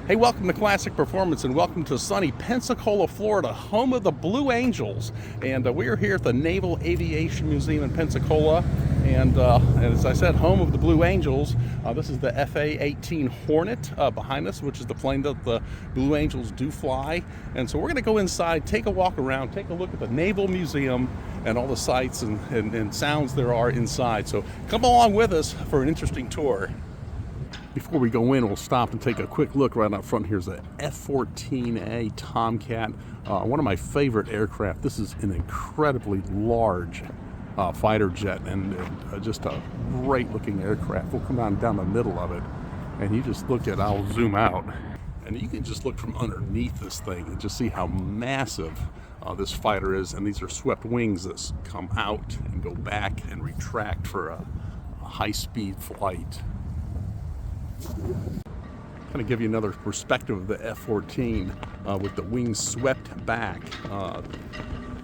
Hey, welcome to Classic Performance and welcome to sunny Pensacola, Florida, home of the Blue Angels. And we are here at the Naval Aviation Museum in Pensacola. And as I said, home of the Blue Angels. This is the FA-18 Hornet behind us, which is the plane that the Blue Angels do fly. And so we're going to go inside, take a walk around, take a look at the Naval Museum and all the sights and sounds there are inside. So come along with us for an interesting tour. Before we go in, we'll stop and take a quick look. Right out front here's the F-14A Tomcat, one of my favorite aircraft. This is an incredibly large fighter jet and just a great looking aircraft. We'll come down the middle of it and you just look at, I'll zoom out, and you can just look from underneath this thing and just see how massive this fighter is. And these are swept wings that come out and go back and retract for a high-speed flight. Kind of give you another perspective of the F-14 with the wings swept back.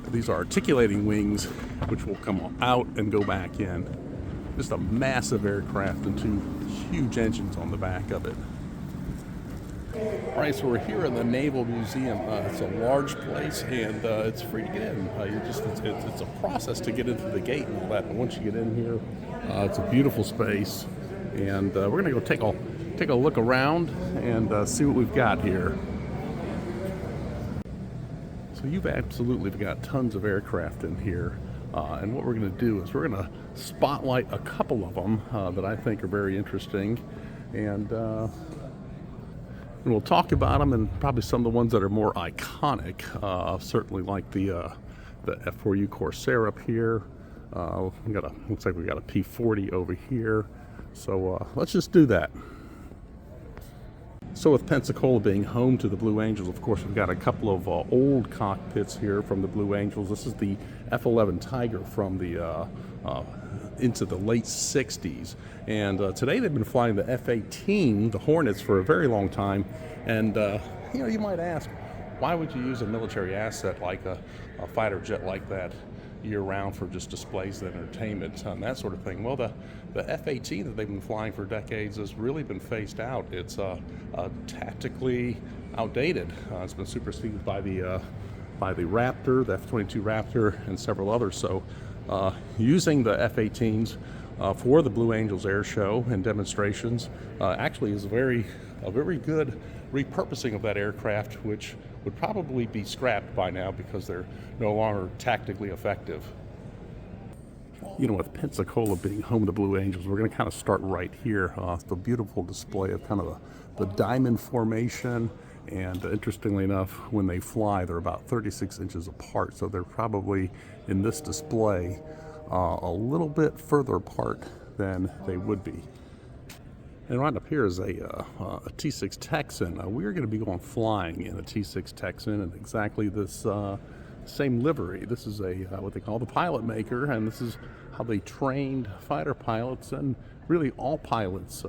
These are articulating wings which will come out and go back in. Just a massive aircraft and two huge engines on the back of it. All right, so we're here in the Naval Museum. It's a large place and it's free to get in. It's a process to get into the gate and all that, but once you get in here, it's a beautiful space. And we're going to go take a look around and see what we've got here. So you've absolutely got tons of aircraft in here. And what we're going to do is we're going to spotlight a couple of them that I think are very interesting. And we'll talk about them and probably some of the ones that are more iconic. Certainly like the F4U Corsair up here. Looks like we got a P-40 over here. So let's just do that. So with Pensacola being home to the Blue Angels, of course, we've got a couple of old cockpits here from the Blue Angels. This is the F-11 Tiger from the into the late 60s. And today they've been flying the F-18, the Hornets, for a very long time. And, you might ask, why would you use a military asset like a fighter jet like that year-round for just displays and entertainment and that sort of thing? Well, the F-18 that they've been flying for decades has really been phased out. It's tactically outdated. It's been superseded by the Raptor, the F-22 Raptor, and several others. So using the F-18s for the Blue Angels Air Show and demonstrations actually is a very good repurposing of that aircraft, which would probably be scrapped by now because they're no longer tactically effective. With Pensacola being home to the Blue Angels, we're going to kind of start right here. It's a beautiful display of kind of the diamond formation. And interestingly enough, when they fly, they're about 36 inches apart. So they're probably, in this display, a little bit further apart than they would be. And right up here is a T-6 Texan. We're going to be going flying in a T-6 Texan in exactly this same livery. This is what they call the pilot maker, and this is how they trained fighter pilots and really all pilots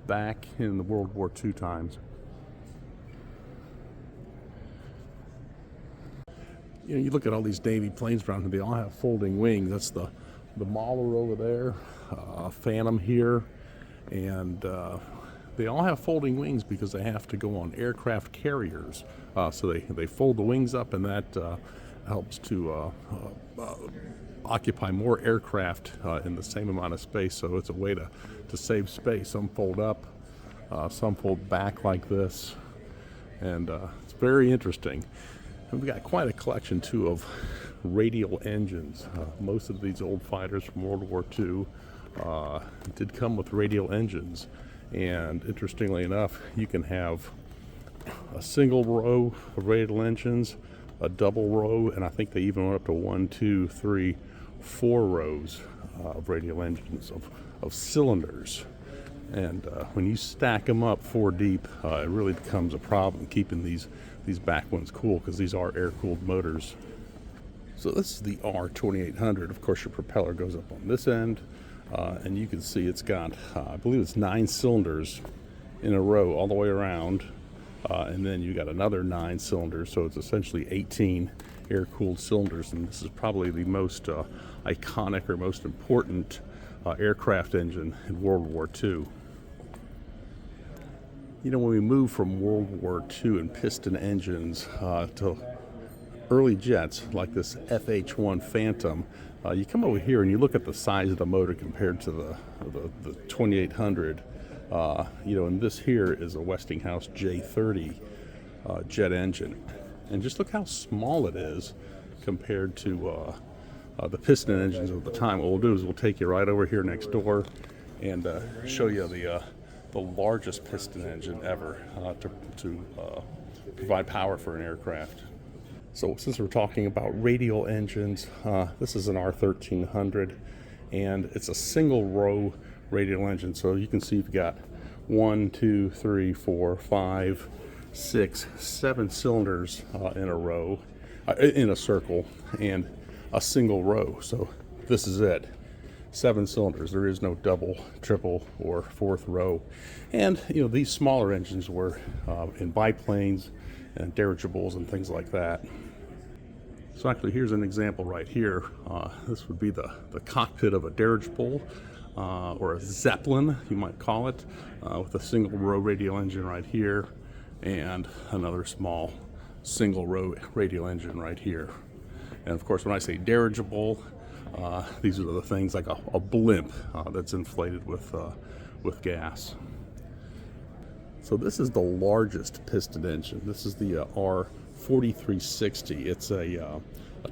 back in the World War II times. You look at all these Navy planes around here, they all have folding wings. That's the Mauler over there, Phantom here. And they all have folding wings because they have to go on aircraft carriers. So they fold the wings up, and that helps to occupy more aircraft in the same amount of space. So it's a way to save space. Some fold up, some fold back like this. And it's very interesting. And we've got quite a collection, too, of radial engines. Most of these old fighters from World War II did come with radial engines, and interestingly enough, you can have a single row of radial engines, a double row, and I think they even went up to 1, 2, 3, 4 rows of radial engines of cylinders. And when you stack them up 4 deep, it really becomes a problem keeping these back ones cool, because these are air-cooled motors. So this is the R2800. Of course, your propeller goes up on this end. And you can see it's got, I believe it's 9 cylinders in a row all the way around. And then you got another 9 cylinders, so it's essentially 18 air-cooled cylinders. And this is probably the most iconic or most important aircraft engine in World War II. You know, when we moved from World War II and piston engines to early jets like this FH-1 Phantom, you come over here and you look at the size of the motor compared to the 2800. You know, and this here is a Westinghouse J30 jet engine. And just look how small it is compared to the piston engines of the time. What we'll do is we'll take you right over here next door and show you the largest piston engine ever to provide power for an aircraft. So since we're talking about radial engines, this is an R1300, and it's a single row radial engine. So you can see you've got 1, 2, 3, 4, 5, 6, 7 cylinders in a row, in a circle, and a single row. So this is it. 7 cylinders. There is no double, triple, or fourth row. And you know, these smaller engines were in biplanes and dirigibles and things like that. So actually, here's an example right here. This would be the cockpit of a dirigible or a Zeppelin, you might call it, with a single row radial engine right here and another small single row radial engine right here. And of course, when I say dirigible, these are the things like a blimp that's inflated with gas. So this is the largest piston engine. This is the R4360. It's a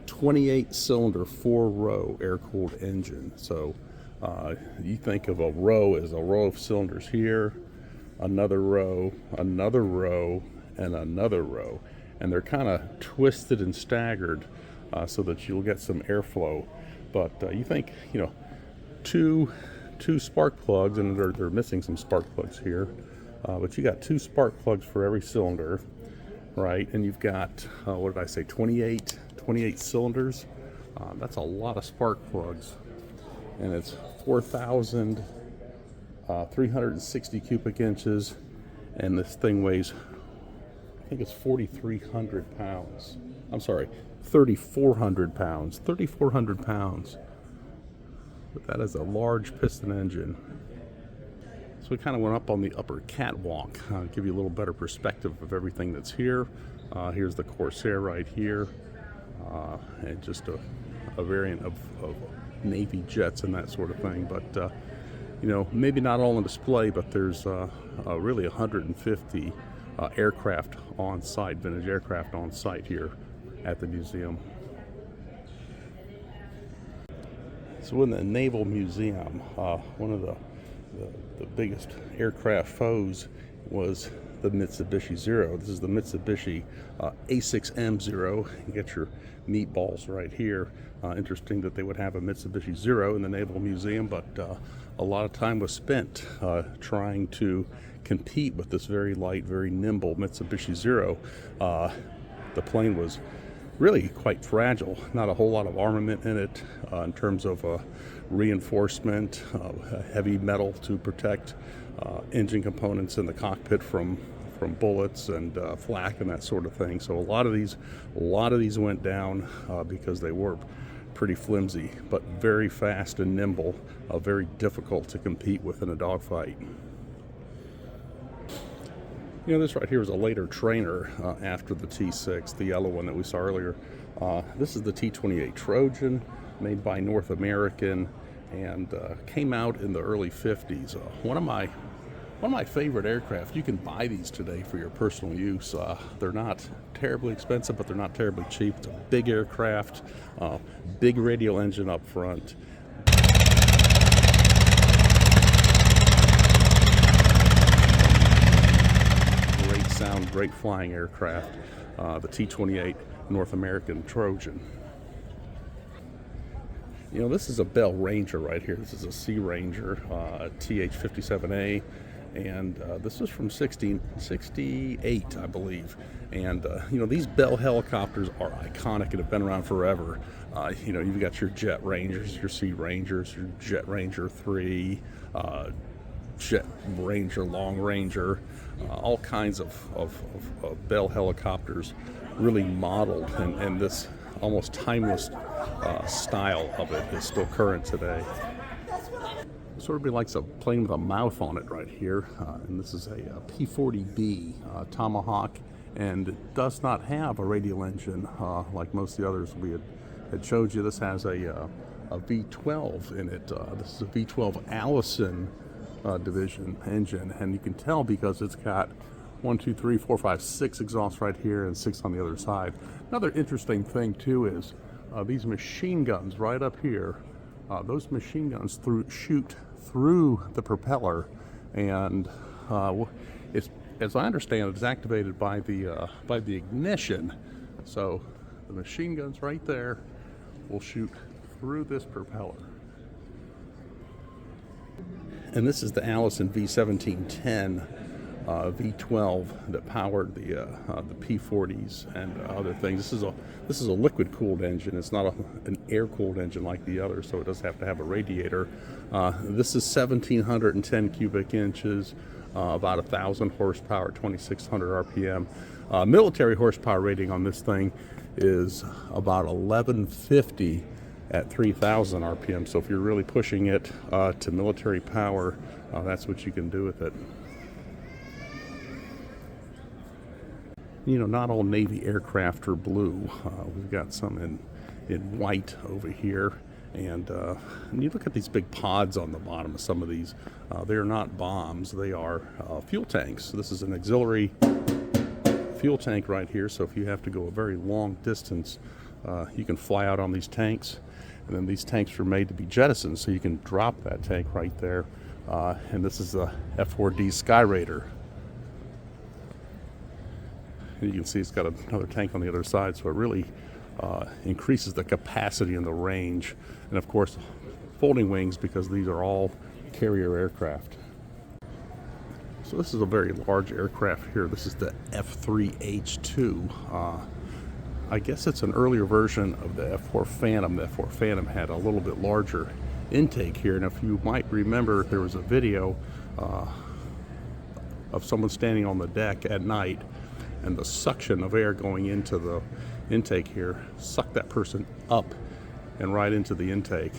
28-cylinder, 4-row air-cooled engine. So you think of a row as a row of cylinders here, another row, and another row. And they're kind of twisted and staggered so that you'll get some airflow. But you think, you know, two spark plugs, and they're missing some spark plugs here, but you got 2 spark plugs for every cylinder, right? And you've got, what did I say, 28 cylinders. That's a lot of spark plugs, and it's 4,360 cubic inches, and this thing weighs, I think it's 4,300 pounds. I'm sorry, 3,400 pounds. 3,400 pounds. But that is a large piston engine. So we kind of went up on the upper catwalk, give you a little better perspective of everything that's here. Here's the Corsair right here, and just a variant of Navy jets and that sort of thing. But you know, maybe not all on display, but there's really 150 aircraft on site, vintage aircraft on site here at the museum. So in the Naval Museum, one of the biggest aircraft foes was the Mitsubishi Zero. This is the Mitsubishi A6M0. You get your meatballs right here. Interesting that they would have a Mitsubishi Zero in the Naval Museum, but a lot of time was spent trying to compete with this very light, very nimble Mitsubishi Zero. The plane was really quite fragile. Not a whole lot of armament in it in terms of reinforcement, heavy metal to protect engine components in the cockpit from bullets and flak and that sort of thing. So a lot of these went down because they were pretty flimsy, but very fast and nimble, very difficult to compete with in a dogfight. You know, this right here is a later trainer after the T6, the yellow one that we saw earlier. This is the T-28 Trojan, made by North American, and came out in the early 50s. One of my favorite aircraft. You can buy these today for your personal use. They're not terribly expensive, but they're not terribly cheap. It's a big aircraft, big radial engine up front. Sound, great flying aircraft, the T-28 North American Trojan. You know, this is a Bell Ranger right here. This is a Sea Ranger, TH-57A, and this is from 1968, I believe. And you know, these Bell helicopters are iconic and have been around forever. You know, you've got your Jet Rangers, your Sea Rangers, your Jet Ranger 3, Jet Ranger, Long Ranger, all kinds of Bell helicopters, really modeled, and this almost timeless style of it is still current today. So everybody likes a plane with a mouth on it right here, and this is a P-40B Tomahawk, and it does not have a radial engine like most of the others we had showed you. This has a V12 in it. This is a V12 Allison division engine, and you can tell because it's got 1, 2, 3, 4, 5, 6 exhausts right here and 6 on the other side. Another interesting thing too is these machine guns right up here. Those machine guns shoot through the propeller, and it's, as I understand, it's activated by the ignition. So the machine guns right there will shoot through this propeller. And this is the Allison V1710 V12 that powered the P-40s and other things. This is a liquid cooled engine. It's not an air cooled engine like the others, so it does have to have a radiator. This is 1,710 cubic inches, about 1,000 horsepower, 2,600 RPM. Military horsepower rating on this thing is about 1,150 at 3,000 RPM. So if you're really pushing it to military power, that's what you can do with it. You know, not all Navy aircraft are blue. We've got some in white over here. And you look at these big pods on the bottom of some of these. They're not bombs, they are fuel tanks. This is an auxiliary fuel tank right here. So if you have to go a very long distance, you can fly out on these tanks. And then these tanks are made to be jettisoned, so you can drop that tank right there. And this is a F-4D Sky Raider. And you can see it's got another tank on the other side, so it really increases the capacity and the range. And of course, folding wings, because these are all carrier aircraft. So this is a very large aircraft here. This is the F3H2. I guess it's an earlier version of the F4 Phantom. The F4 Phantom had a little bit larger intake here, and if you might remember, there was a video of someone standing on the deck at night, and the suction of air going into the intake here sucked that person up and right into the intake.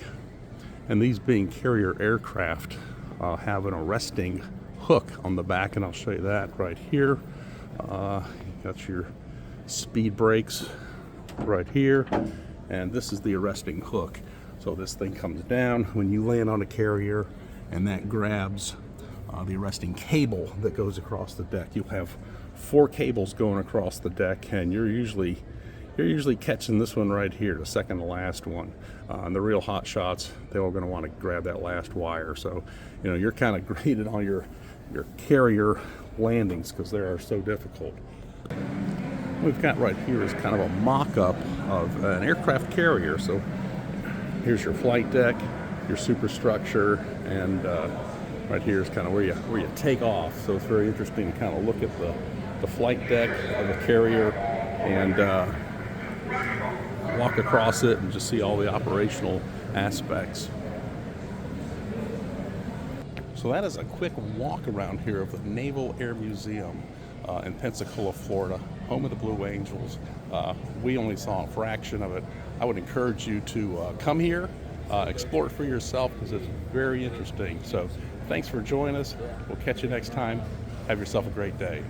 And these being carrier aircraft have an arresting hook on the back, and I'll show you that right here. You got your speed brakes right here, and this is the arresting hook. So this thing comes down when you land on a carrier, and that grabs the arresting cable that goes across the deck. You'll have 4 cables going across the deck, and you're usually catching this one right here, the second to last one. And the real hot shots, they're all going to want to grab that last wire. So, you know, you're kind of graded on your carrier landings because they are so difficult. We've got right here is kind of a mock-up of an aircraft carrier. So here's your flight deck, your superstructure, and right here is kind of where you take off. So it's very interesting to kind of look at the flight deck of a carrier and walk across it and just see all the operational aspects. So that is a quick walk around here of the Naval Air Museum in Pensacola, Florida, home of the Blue Angels. We only saw a fraction of it. I would encourage you to come here, explore it for yourself, because it's very interesting. So thanks for joining us. We'll catch you next time. Have yourself a great day.